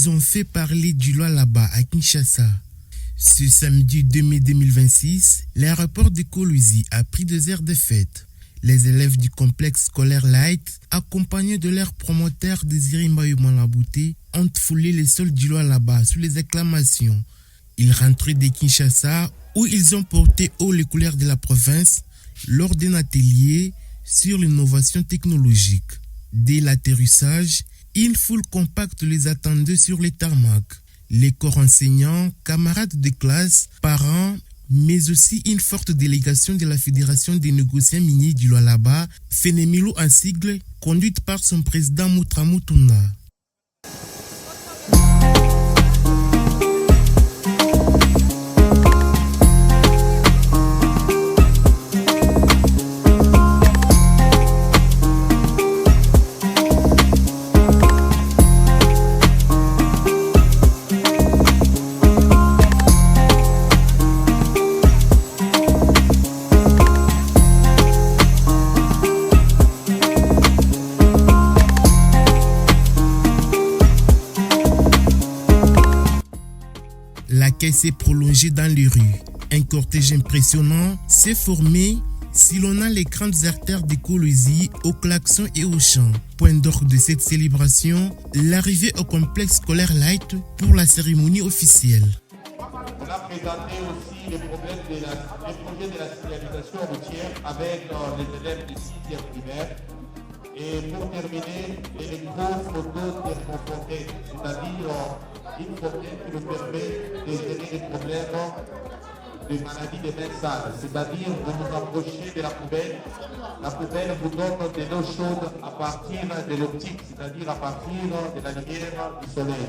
Ils ont fait parler du Lualaba à Kinshasa. Ce samedi 2 mai 2026, l'aéroport de Kolwezi a pris 2 heures de fête. Les élèves du complexe scolaire Light, accompagnés de leur promoteur Désiré Mbayou-Malabouté, ont foulé les sols du Lualaba sous les acclamations. Ils rentraient de Kinshasa où ils ont porté haut les couleurs de la province lors d'un atelier sur l'innovation technologique. Dès l'atterrissage, une foule compacte les attendait sur les tarmacs. Les corps enseignants, camarades de classe, parents, mais aussi une forte délégation de la Fédération des négociants miniers du Lualaba, Fénémilo en sigle, conduite par son président Moutramou Touna. La caisse s'est prolongée dans les rues. Un cortège impressionnant s'est formé sillonnant les grandes artères de Kolwezi au klaxon et au chant. Point d'orgue de cette célébration, l'arrivée au complexe scolaire Light pour la cérémonie officielle. On a présenté aussi les projets de la signalisation routière avec les élèves du 6e primaire. Et pour terminer, l'électro-photo-thermofontaine, c'est-à-dire une fontaine qui nous permet de gérer des problèmes de maladies des mains sales, c'est-à-dire vous vous approchez de la poubelle vous donne de l'eau chaude à partir de l'optique, c'est-à-dire à partir de la lumière du soleil.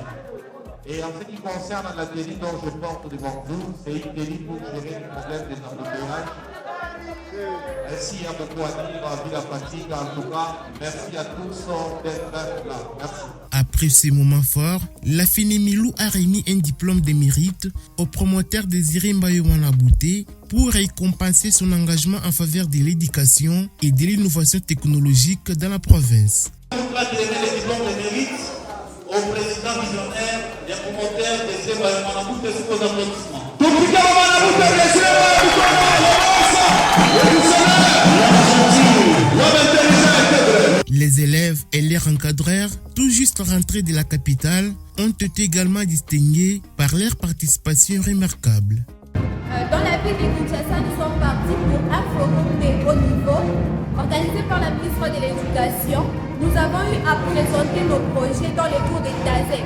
Et en ce qui concerne la télé dont je porte devant vous, c'est une télé pour gérer les problèmes des embouteillages. Merci à beaucoup à dire, vu la fatigue en tout cas. Merci à tous d'être là. Merci. Après ces moments forts, la Fénémilo a remis un diplôme de mérite au promoteur Désiré Mbayou-Malabouté pour récompenser son engagement en faveur de l'éducation et de l'innovation technologique dans la province. Je voudrais donner le diplôme de mérite au président visionnaire des promoteurs Désiré Mbayou-Malabouté sous vos applaudissements. Les élèves et leurs encadreurs, tout juste rentrés de la capitale, ont été également distingués par leur participation remarquable. Dans la ville de Kinshasa, nous sommes partis pour un forum de haut niveau organisé par la ministre de l'Éducation. Nous avons eu à présenter nos projets dans les cours de TASEC,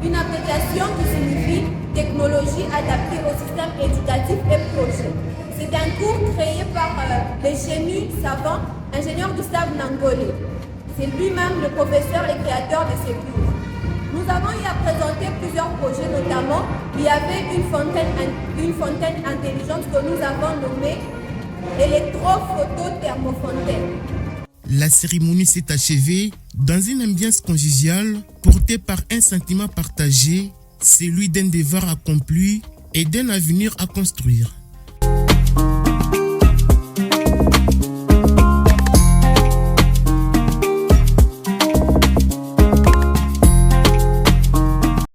une abréviation qui signifie technologie adaptée au système éducatif et projet. C'est un cours créé par le génie savant, ingénieur Gustave Nangolé. C'est lui-même le professeur et créateur de ces cours. Nous avons eu à présenter plusieurs projets, notamment il y avait une fontaine intelligente que nous avons nommée électro-photo-thermofontaine. La cérémonie s'est achevée dans une ambiance conviviale portée par un sentiment partagé, celui d'un devoir accompli et d'un avenir à construire.